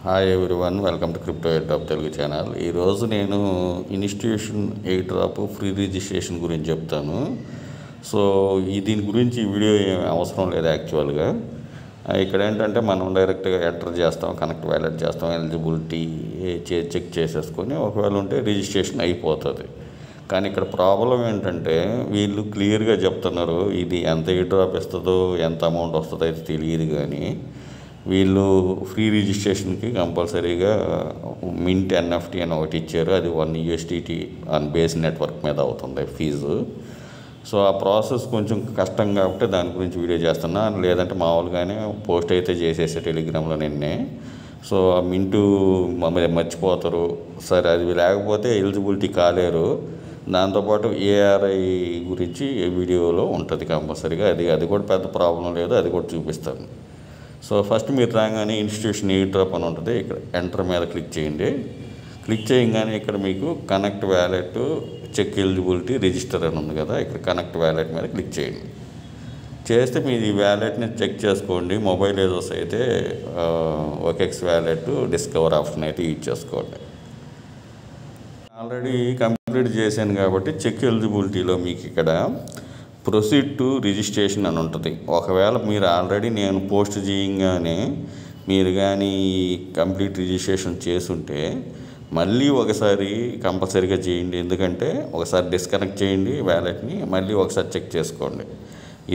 Hi everyone, welcome to crypto air drop Telugu channel. ఈరోజు నేను institution air drop free registration గురించి చెప్తాను. So దీని గురించి వీడియో ఏం అవసరం లేదు యాక్చువల్గా. ఇక్కడ ఏంటంటే మనం డైరెక్ట్గా ఎంటర్ చేస్తాం, కనెక్ట్ వ్యాలెట్ చేస్తాం, ఎలిజిబిలిటీ చెక్ చేసేసుకొని ఒకవేళ ఉంటే రిజిస్ట్రేషన్ అయిపోతుంది. కానీ ఇక్కడ ప్రాబ్లం ఏంటంటే వీళ్ళు క్లియర్గా చెప్తున్నారు ఇది ఎంత ఎయిర్ డ్రాప్ ఇస్తుందో ఎంత అమౌంట్ వస్తుందో అయితే తెలియదు. కానీ వీళ్ళు ఫ్రీ రిజిస్ట్రేషన్కి కంపల్సరీగా మింట్ ఎన్ఎఫ్టీ అని ఒకటి ఇచ్చారు. అది $1 ఆన్ బేస్ నెట్వర్క్ మీద అవుతుంది ఫీజు. సో ఆ ప్రాసెస్ కొంచెం కష్టం కాబట్టి దాని గురించి వీడియో చేస్తున్నా. లేదంటే మామూలుగానే పోస్ట్ అయితే చేసేసే టెలిగ్రామ్లో నిన్నే. సో ఆ మింటు మర్చిపోతారు, సరే అది లేకపోతే ఎలిజిబిలిటీ కాలేరు. దాంతోపాటు ఏఆర్ఐ గురించి వీడియోలో ఉంటుంది కంపల్సరీగా. అది కూడా పెద్ద ప్రాబ్లం లేదు, అది కూడా చూపిస్తాను. సో ఫస్ట్ మీరు రాగానే ఇన్స్టిట్యూషన్ ఎయిర్ డ్రాప్ అని ఉంటుంది. ఇక్కడ ఎంటర్ మీద క్లిక్ చేయండి. క్లిక్ చేయగానే ఇక్కడ మీకు connect wallet, check eligibility, register అని ఉంది కదా, ఇక్కడ కనెక్ట్ వ్యాలెట్ మీద క్లిక్ చేయండి. చేస్తే మీది వ్యాలెట్ని చెక్ చేసుకోండి. మొబైల్ ఏదోస్ అయితే OKX వ్యాలెట్ డిస్కవర్ ఆప్షన్ అయితే యూజ్ చేసుకోండి. ఆల్రెడీ కంప్లీట్ చేశాను కాబట్టి చెక్ ఎలిజిబిలిటీలో మీకు ఇక్కడ ప్రొసీడ్ టు రిజిస్ట్రేషన్ అని ఉంటుంది. ఒకవేళ మీరు ఆల్రెడీ నేను పోస్ట్ చేయగానే మీరు కానీ కంప్లీట్ రిజిస్ట్రేషన్ చేసుంటే మళ్ళీ ఒకసారి కంపల్సరీగా చేయండి. ఎందుకంటే ఒకసారి డిస్కనెక్ట్ చేయండి వ్యాలెట్ని, మళ్ళీ ఒకసారి చెక్ చేసుకోండి.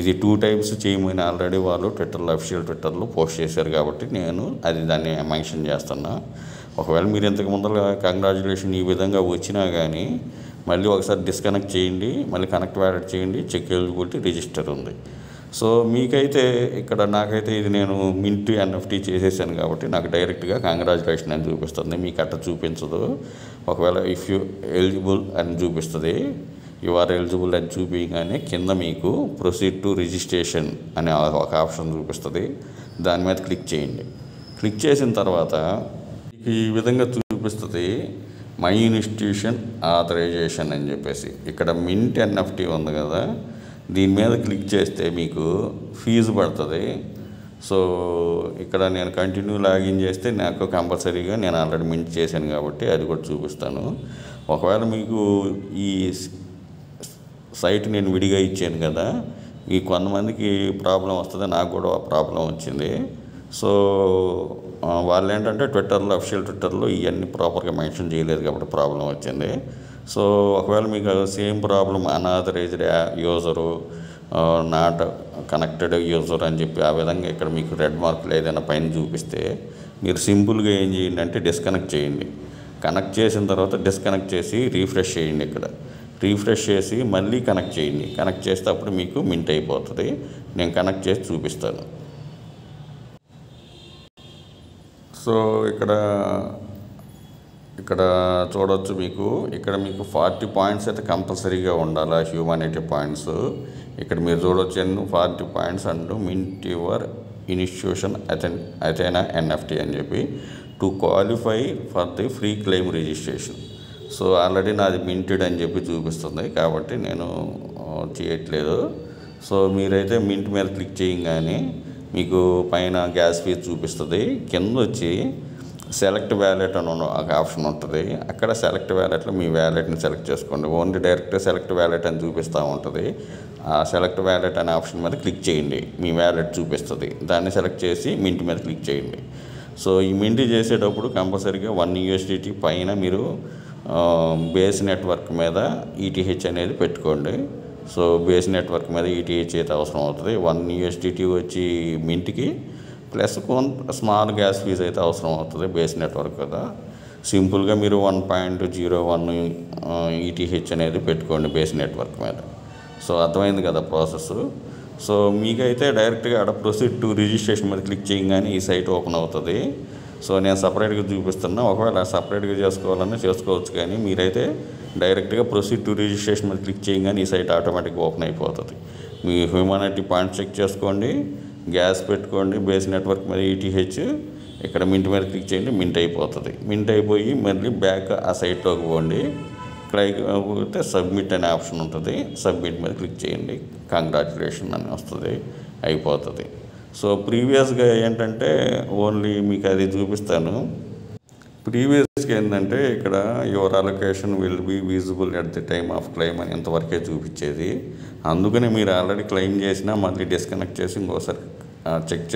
ఇది 2 times చేయమని ఆల్రెడీ వాళ్ళు అఫీషియల్ ట్విట్టర్లో పోస్ట్ చేశారు కాబట్టి నేను దాన్ని మెన్షన్ చేస్తున్నా. ఒకవేళ మీరు ఇంతకు ముందర కంగ్రాచులేషన్ ఈ విధంగా వచ్చినా కానీ మళ్ళీ ఒకసారి డిస్కనెక్ట్ చేయండి, మళ్ళీ కనెక్ట్ వ్యాలెట్ చేయండి, చెక్ ఎలిజిబిలిటీ, రిజిస్టర్ ఉంది. సో మీకైతే ఇక్కడ నాకైతే ఇది నేను మింట్ ఎన్ఎఫ్టీ చేసేసాను కాబట్టి నాకు డైరెక్ట్గా కంగ్రాచులేషన్ అని చూపిస్తుంది. మీకు అట్లా చూపించదు. ఒకవేళ ఇఫ్ యూ ఎలిజిబుల్ అని చూపిస్తుంది, యు ఆర్ ఎలిజిబుల్ అని చూపించగానే కింద మీకు ప్రొసీడ్ టు రిజిస్ట్రేషన్ అనే ఒక ఆప్షన్ చూపిస్తుంది. దాని మీద క్లిక్ చేయండి. క్లిక్ చేసిన తర్వాత ఈ విధంగా చూపిస్తుంది మై ఇన్స్టిట్యూషన్ ఆథరైజేషన్ అని చెప్పేసి. ఇక్కడ మింట్ ఎన్ఎఫ్టీ ఉంది కదా, దీని మీద క్లిక్ చేస్తే మీకు ఫీజు పడుతుంది. సో ఇక్కడ నేను కంటిన్యూ లాగిన్ చేస్తే నాకు కంపల్సరీగా నేను ఆల్రెడీ మింట్ చేశాను కాబట్టి అది కూడా చూపిస్తాను. ఒకవేళ మీకు ఈ సైట్ నేను విడిగా ఇచ్చాను కదా, ఈ కొంతమందికి ప్రాబ్లం వస్తుంది, నాకు కూడా ప్రాబ్లం వచ్చింది. సో వాళ్ళు ఏంటంటే అఫీషియల్ ట్విట్టర్లో ఇవన్నీ ప్రాపర్గా మెన్షన్ చేయలేదు కాబట్టి ప్రాబ్లం వచ్చింది. సో ఒకవేళ మీకు same problem unauthorised user, not connected user అని చెప్పి ఆ విధంగా ఇక్కడ మీకు రెడ్ మార్కులు ఏదైనా పైన చూపిస్తే మీరు సింపుల్గా ఏం చేయండి అంటే డిస్కనెక్ట్ చేయండి. కనెక్ట్ చేసిన తర్వాత డిస్కనెక్ట్ చేసి రీఫ్రెష్ చేయండి. ఇక్కడ రీఫ్రెష్ చేసి మళ్ళీ కనెక్ట్ చేయండి. కనెక్ట్ చేస్తే అప్పుడు మీకు మింట్ అయిపోతుంది. నేను కనెక్ట్ చేసి చూపిస్తాను. సో ఇక్కడ చూడవచ్చు ఇక్కడ మీకు 40 పాయింట్స్ అయితే కంపల్సరీగా ఉండాలి, హ్యూమానిటీ పాయింట్స్. ఇక్కడ మీరు చూడవచ్చు 40 పాయింట్స్ అంటూ మింట్ యువర్ ఇన్స్టిట్యూషన్ అథెనా ఎన్ఎఫ్టీ అని చెప్పి to qualify for the free claim registration. So already నాది మింటెడ్ అని చెప్పి చూపిస్తుంది కాబట్టి నేను చేయట్లేదు. సో మీరైతే మింట్ మీద క్లిక్ చేయగానే మీకు పైన గ్యాస్ ఫీజ్ చూపిస్తుంది. కింద వచ్చి సెలెక్ట్ వ్యాలెట్ అని ఒక ఆప్షన్ ఉంటుంది. అక్కడ సెలెక్ట్ వ్యాలెట్లో మీ వ్యాలెట్ని సెలెక్ట్ చేసుకోండి. ఓన్లీ డైరెక్ట్ సెలెక్ట్ వ్యాలెట్ అని చూపిస్తూ ఉంటుంది. ఆ సెలెక్ట్ వ్యాలెట్ అనే ఆప్షన్ మీద క్లిక్ చేయండి, మీ వ్యాలెట్ చూపిస్తుంది. దాన్ని సెలెక్ట్ చేసి మింట్ మీద క్లిక్ చేయండి. సో ఈ మింట్ చేసేటప్పుడు కంపల్సరీగా $1 పైన మీరు బేస్ నెట్వర్క్ మీద ETH అనేది పెట్టుకోండి. సో బేస్ నెట్వర్క్ మీద ETH అయితే అవసరం అవుతుంది. $1 వచ్చి మింట్కి ప్లస్ కొంత స్మాల్ గ్యాస్ ఫీజ్ అయితే అవసరం అవుతుంది బేస్ నెట్వర్క్ కదా. సింపుల్గా మీరు 1.01 ETH అనేది పెట్టుకోండి బేస్ నెట్వర్క్ మీద. సో అర్థమైంది కదా ప్రాసెస్. సో మీకైతే డైరెక్ట్గా అక్కడ ప్రొసీడ్ టు రిజిస్ట్రేషన్ మీద క్లిక్ చేయగానే ఈ సైట్ ఓపెన్ అవుతుంది. సో నేను సపరేట్గా చూపిస్తున్నా, ఒకవేళ సపరేట్గా చేసుకోవాలన్నా చేసుకోవచ్చు. కానీ మీరైతే డైరెక్ట్గా ప్రొసీడ్ టు రిజిస్ట్రేషన్ మీద క్లిక్ చేయగానే ఈ సైట్ ఆటోమేటిక్గా ఓపెన్ అయిపోతుంది. మీ హ్యూమానిటీ పాయింట్ చెక్ చేసుకోండి, గ్యాస్ పెట్టుకోండి, బేస్ నెట్వర్క్ మీద ETH, ఇక్కడ మింట్ మీద క్లిక్ చేయండి, మింట్ అయిపోతుంది. మింట్ అయిపోయి మళ్ళీ బ్యాక్ ఆ సైట్లోకి పోండి. పోతే సబ్మిట్ అనే ఆప్షన్ ఉంటుంది. సబ్మిట్ మీద క్లిక్ చేయండి, కంగ్రాచులేషన్ అని వస్తుంది, అయిపోతుంది. సో ప్రీవియస్గా ఏంటంటే ఓన్లీ మీకు అది చూపిస్తాను. ప్రీవియస్గా ఏంటంటే ఇక్కడ your allocation will be visible at the time of claim అని ఇంతవరకే చూపించేది. అందుకని మీరు ఆల్రెడీ క్లెయిమ్ చేసినా మళ్ళీ డిస్కనెక్ట్ చేసి ఇంకోసారి చెక్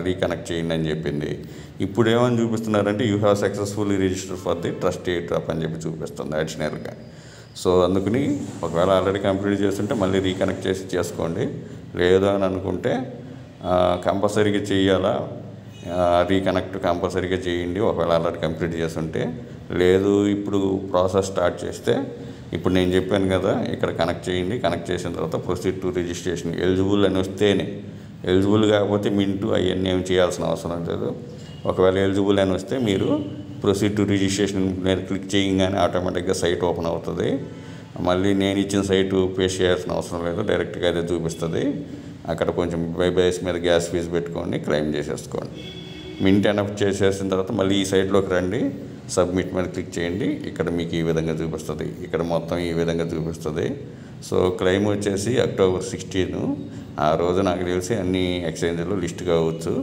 రీకనెక్ట్ చేయండి అని చెప్పింది. ఇప్పుడు ఏమని చూపిస్తున్నారంటే you have successfully register for the trust air drop అని చెప్పి చూపిస్తుంది అడిషనల్గా. సో అందుకని ఒకవేళ ఆల్రెడీ కంప్లీట్ చేస్తుంటే మళ్ళీ రీకనెక్ట్ చేసి చేసుకోండి. లేదు అని అనుకుంటే కంపల్సరీగా చేయాలా, రీకనెక్ట్ కంపల్సరీగా చేయండి ఒకవేళ ఆల్రెడీ కంప్లీట్ చేస్తుంటే. లేదు ఇప్పుడు ప్రాసెస్ స్టార్ట్ చేస్తే ఇప్పుడు నేను చెప్పాను కదా ఇక్కడ కనెక్ట్ చేయండి. కనెక్ట్ చేసిన తర్వాత ప్రొసీడ్ టు రిజిస్ట్రేషన్ ఎలిజిబుల్ అని వస్తేనే, ఎలిజిబుల్ కాకపోతే మింటూ అవన్నీ ఏమి చేయాల్సిన అవసరం లేదు. ఒకవేళ ఎలిజిబుల్ అని వస్తే మీరు ప్రొసీడ్ టు రిజిస్ట్రేషన్ మీద క్లిక్ చేయగానే ఆటోమేటిక్గా సైట్ ఓపెన్ అవుతుంది. మళ్ళీ నేను ఇచ్చిన సైటు పే చేయాల్సిన అవసరం లేదు, డైరెక్ట్గా అదే చూపిస్తుంది. అక్కడ కొంచెం బేస్ మీద గ్యాస్ ఫీజు పెట్టుకోండి, క్లెయిమ్ చేసేసుకోండి. మింట్ ఎనఫ్ చేసేసిన తర్వాత మళ్ళీ ఈ సైట్లోకి రండి, సబ్మిట్ మీద క్లిక్ చేయండి. ఇక్కడ మీకు ఈ విధంగా చూపిస్తుంది, ఇక్కడ మొత్తం ఈ విధంగా చూపిస్తుంది. సో క్లెయిమ్ వచ్చేసి October 16 ఆ రోజు నాకు తెలిసి అన్ని ఎక్స్చేంజ్లో లిస్ట్ కావచ్చు.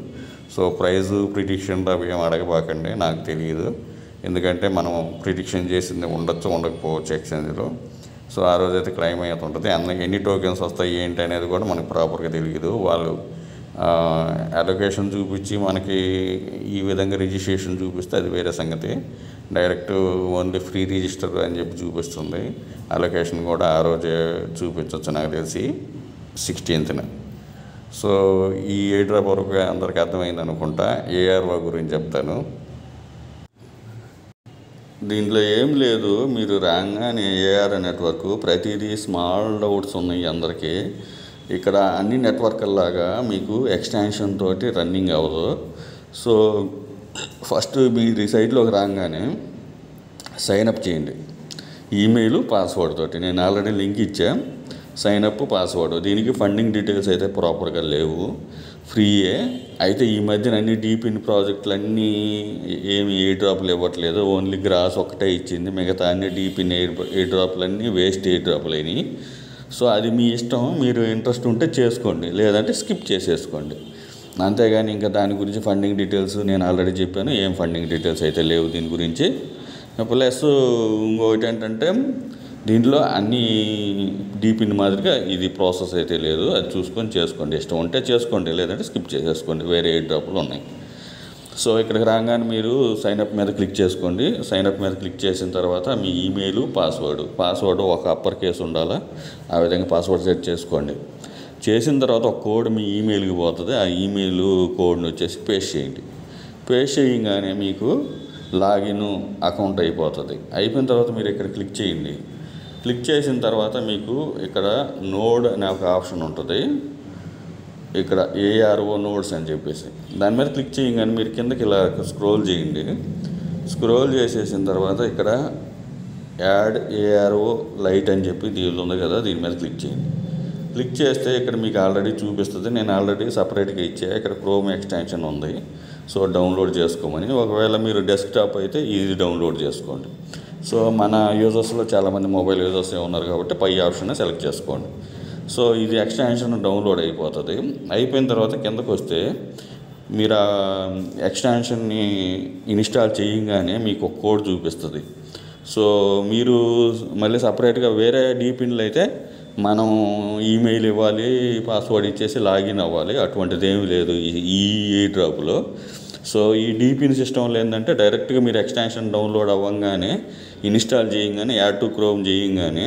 సో ప్రైజు ప్రిడిక్షన్ అవి ఏం అడగబాకండి, నాకు తెలియదు. ఎందుకంటే మనం ప్రిడిక్షన్ చేసింది ఉండొచ్చు ఉండకపోవచ్చు ఎక్స్చేంజ్లో. సో ఆ రోజైతే క్లెయిమ్ అయితే ఉంటుంది. ఎన్ని టోకెన్స్ వస్తాయి ఏంటి అనేది కూడా మనకు ప్రాపర్గా తెలియదు. వాళ్ళు అలొకేషన్ చూపించి మనకి ఈ విధంగా రిజిస్ట్రేషన్ చూపిస్తే అది వేరే సంగతి. డైరెక్ట్ ఓన్లీ ఫ్రీ రిజిస్టర్ అని చెప్పి చూపిస్తుంది. అలొకేషన్ కూడా ఆ రోజే చూపించవచ్చు నాకు తెలిసి 16th. సో ఈ ఎయిర్ డ్రాప్ వరకు అందరికీ అర్థమైంది అనుకుంటా. ఏఆర్ఓ గురించి చెప్తాను. దీంట్లో ఏం లేదు, మీరు రాగానే ఏఆర్ నెట్వర్క్ ప్రతిదీ స్మాల్ డౌట్స్ ఉన్నాయి అందరికీ. ఇక్కడ అన్ని నెట్వర్క్లాగా మీకు ఎక్స్టెన్షన్ తోటి రన్నింగ్ అవ్వదు. సో ఫస్ట్ మీరు ఈ సైట్లోకి రాగానే సైన్అప్ చేయండి ఈమెయిల్ పాస్వర్డ్ తోటి. నేను ఆల్రెడీ లింక్ ఇచ్చా, సైన్అప్ పాస్వర్డ్. దీనికి ఫండింగ్ డీటెయిల్స్ అయితే ప్రాపర్గా లేవు, ఫ్రీయే. అయితే ఈ మధ్యన అన్ని డీపిన్ ప్రాజెక్టులు అన్నీ ఏమి ఎయిర్ డ్రాప్లు ఇవ్వట్లేదు, ఓన్లీ గ్రాస్ ఒకటే ఇచ్చింది. మిగతా అన్ని డీపిన్ ఎయిర్ డ్రాప్లు అన్నీ వేస్ట్ ఎయిర్ డ్రాప్లు అయినాయి. సో అది మీ ఇష్టం, మీరు ఇంట్రెస్ట్ ఉంటే చేసుకోండి, లేదంటే స్కిప్ చేసేసుకోండి. అంతేగాని ఇంకా దాని గురించి ఫండింగ్ డీటెయిల్స్ నేను ఆల్రెడీ చెప్పాను, ఏం ఫండింగ్ డీటెయిల్స్ అయితే లేవు దీని గురించి. ప్లస్ ఇంకొకటి ఏంటంటే దీంట్లో అన్నీ డీపిన్ మాదిరిగా ఇది ప్రాసెస్ అయితే లేదు, అది చూసుకొని చేసుకోండి. ఇష్టం ఉంటే చేసుకోండి, లేదంటే స్కిప్ చేసేసుకోండి, వేరే ఎయిర్ డ్రాప్లు ఉన్నాయి. సో ఇక్కడికి రాగానే మీరు సైన్అప్ మీద క్లిక్ చేసుకోండి. సైన్అప్ మీద క్లిక్ చేసిన తర్వాత మీ ఈమెయిల్ పాస్వర్డ్ ఒక అప్పర్ కేసు ఉండాలా, ఆ విధంగా పాస్వర్డ్ సెట్ చేసుకోండి. చేసిన తర్వాత ఒక కోడ్ మీ ఈమెయిల్కి పోతుంది. ఆ ఈమెయిల్ కోడ్ని వచ్చేసి పేస్ట్ చేయండి. పేస్ట్ చేయగానే మీకు లాగిన్ అకౌంట్ అయిపోతుంది. అయిపోయిన తర్వాత మీరు ఇక్కడ క్లిక్ చేయండి. క్లిక్ చేసిన తర్వాత మీకు ఇక్కడ నోడ్ అనే ఒక ఆప్షన్ ఉంటుంది. ఇక్కడ ఏఆర్ఓ నోడ్స్ అని చెప్పేసి దాని మీద క్లిక్ చేయగానే మీరు కిందకి ఇలా స్క్రోల్ చేయండి. స్క్రోల్ చేసేసిన తర్వాత ఇక్కడ యాడ్ ఏఆర్ఓ లైట్ అని చెప్పి దీనిలో ఉంది కదా, దీని మీద క్లిక్ చేయండి. క్లిక్ చేస్తే ఇక్కడ మీకు ఆల్రెడీ చూపిస్తుంది. నేను ఆల్రెడీ సపరేట్గా ఇచ్చా, ఇక్కడ క్రోమ్ ఎక్స్టెన్షన్ ఉంది. సో డౌన్లోడ్ చేసుకోమని. ఒకవేళ మీరు డెస్క్టాప్ అయితే ఇది డౌన్లోడ్ చేసుకోండి. సో మన యూజర్స్లో చాలామంది మొబైల్ యూజర్స్ ఉన్నారు కాబట్టి పై ఆప్షన్ సెలెక్ట్ చేసుకోండి. సో ఇది ఎక్స్టెన్షన్ డౌన్లోడ్ అయిపోతుంది. అయిపోయిన తర్వాత కిందకు వస్తే మీరు ఆ ఎక్స్టెన్షన్ని ఇన్స్టాల్ చేయగానే మీకు ఒక కోడ్ చూపిస్తుంది. సో మీరు మళ్ళీ సపరేట్గా వేరే డీపిన్లు అయితే మనం ఈమెయిల్ ఇవ్వాలి, పాస్వర్డ్ ఇచ్చేసి లాగిన్ అవ్వాలి, అటువంటిది ఏమీ లేదు ఈ ఎయిర్ డ్రాప్లో. సో ఈ డీపిన్ సిస్టంలో ఏంటంటే డైరెక్ట్గా మీరు ఎక్స్టెన్షన్ డౌన్లోడ్ అవ్వగానే ఇన్స్టాల్ చేయగానే యాడ్ టు క్రోమ్ చేయగానే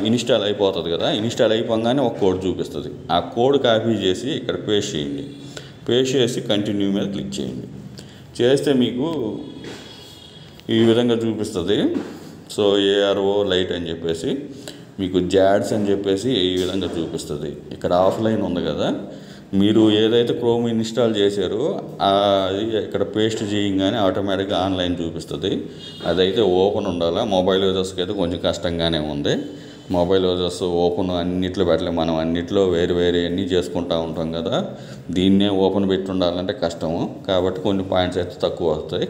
ఇన్స్టాల్ అయిపోతుంది కదా. ఇన్స్టాల్ అయిపోగానే ఒక కోడ్ చూపిస్తుంది. ఆ కోడ్ కాపీ చేసి ఇక్కడ పేస్ట్ చేయండి. పేస్ట్ చేసి కంటిన్యూ మీద క్లిక్ చేయండి. చేస్తే మీకు ఈ విధంగా చూపిస్తుంది. సో ఏఆర్ఓ లైట్ అని చెప్పేసి మీకు జాడ్స్ అని చెప్పేసి ఈ విధంగా చూపిస్తుంది. ఇక్కడ ఆఫ్లైన్ ఉంది కదా, మీరు ఏదైతే క్రోమ్ ఇన్స్టాల్ చేశారో అది ఇక్కడ పేస్ట్ చేయగానే ఆటోమేటిక్గా ఆన్లైన్ చూపిస్తుంది. అదైతే ఓపెన్ ఉండాలా. మొబైల్ యూజర్స్కి అయితే కొంచెం కష్టంగానే ఉంది. మొబైల్ యూజర్స్ ఓపెన్ అన్నిట్లో పెట్టలేము, మనం అన్నిట్లో వేరే అన్నీ చేసుకుంటూ ఉంటాం కదా. దీన్నే ఓపెన్ పెట్టి ఉండాలంటే కష్టము, కాబట్టి కొన్ని పాయింట్స్ అయితే తక్కువ వస్తాయి.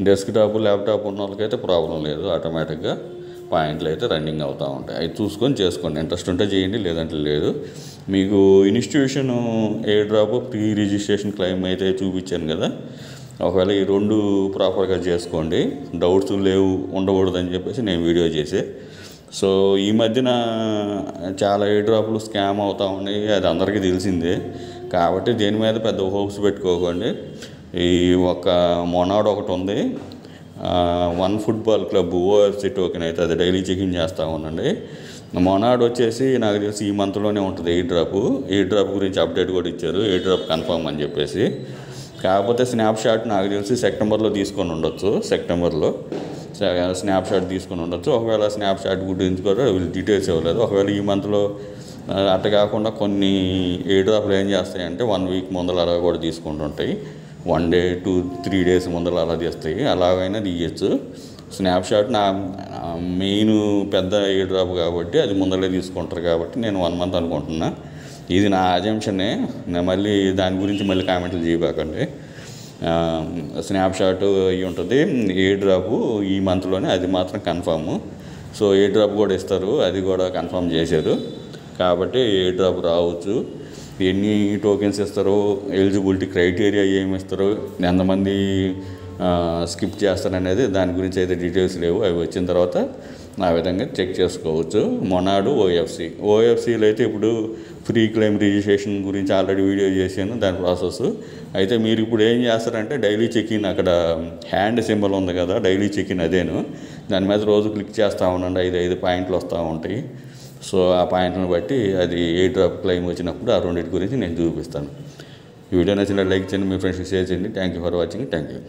డెస్క్టాప్ ల్యాప్టాప్ ఉన్న వాళ్ళకైతే ప్రాబ్లం లేదు, ఆటోమేటిక్గా పాయింట్లు అయితే రన్నింగ్ అవుతూ ఉంటాయి. అవి చూసుకొని చేసుకోండి. ఇంట్రెస్ట్ ఉంటే చేయండి, లేదంటే లేదు. మీకు institution air drop pre registration claim అయితే చూపించాను కదా, ఒకవేళ ఈ 2 ప్రాపర్గా చేసుకోండి. డౌట్స్ లేవు ఉండకూడదని చెప్పేసి నేను వీడియో చేసే. సో ఈ మధ్యన చాలా ఎయిర్ డ్రాప్లు స్కామ్ అవుతూ ఉన్నాయి, అది అందరికీ తెలిసిందే. కాబట్టి దేని మీద పెద్ద హోప్స్ పెట్టుకోకండి. ఈ ఒక మొనాడ్ ఒకటి ఉంది, one football club OFC token అయితే అది డైలీ చెకింగ్ చేస్తూ ఉండండి. మొనాడ్ వచ్చేసి నాకు తెలిసి ఈ మంత్లోనే ఉంటుంది ఎయిర్ డ్రాప్ గురించి అప్డేట్ కూడా ఇచ్చారు, ఎయిర్ డ్రాప్ కన్ఫర్మ్ అని చెప్పేసి. కాకపోతే స్నాప్షాట్ నాకు తెలిసి సెప్టెంబర్లో తీసుకొని ఉండొచ్చు, స్నాప్షాట్ తీసుకొని ఉండొచ్చు. ఒకవేళ స్నాప్షాట్ గురించి కూడా వీళ్ళు డీటెయిల్స్ ఇవ్వలేదు. ఒకవేళ ఈ మంత్లో అట్ట కాకుండా కొన్ని ఎయిర్ డ్రాప్లు ఏం చేస్తాయంటే 1 వీక్ ముందర అలా కూడా తీసుకుంటుంటాయి, 1 డే 2-3 డేస్ ముందర అలా తీస్తాయి. అలాగైనా తీయచ్చు. స్నాప్షాట్ నా మెయిన్ పెద్ద ఎయిర్ డ్రాప్ కాబట్టి అది ముందరే తీసుకుంటారు కాబట్టి నేను 1 మంత్ అనుకుంటున్నా. ఇది నా అజంప్షనే, మళ్ళీ దాని గురించి మళ్ళీ కామెంట్లు చేయబాకండి. స్నాప్షాట్ అయ్యి ఉంటుంది, ఎయిర్ డ్రాప్ ఈ మంత్లోనే, అది మాత్రం కన్ఫాము. సో ఎయిర్ డ్రాప్ కూడా ఇస్తారు, అది కూడా కన్ఫర్మ్ చేశారు. కాబట్టి ఎయిర్ డ్రాప్ రావచ్చు. ఎన్ని టోకెన్స్ ఇస్తారో, ఎలిజిబిలిటీ క్రైటీరియా ఏమి ఇస్తారో, ఎంతమంది స్కిప్ చేస్తారనేది దాని గురించి అయితే డీటెయిల్స్ లేవు. అవి వచ్చిన తర్వాత ఆ విధంగా చెక్ చేసుకోవచ్చు. మొనాడు ఓఎఫ్సీలో అయితే ఇప్పుడు ఫ్రీ క్లెయిమ్ రిజిస్ట్రేషన్ గురించి ఆల్రెడీ వీడియో చేశాను, దాని ప్రాసెస్. అయితే మీరు ఇప్పుడు ఏం చేస్తారంటే డైలీ చెక్-ఇన్, అక్కడ హ్యాండ్ సింబల్ ఉంది కదా, డైలీ చెక్-ఇన్ అదేను, దాని మీద రోజు క్లిక్ చేస్తూ ఉండండి. 5 పాయింట్లు వస్తూ ఉంటాయి. సో ఆ పాయింట్లను బట్టి అది ఎయిర్ డ్రాప్ క్లెయిమ్ వచ్చినప్పుడు ఆ 2 గురించి నేను చూపిస్తాను. ఈ వీడియో నచ్చినట్లయితే లైక్ చేయండి, మీ ఫ్రెండ్స్కి షేర్ చేయండి. Thank you for watching. Thank you.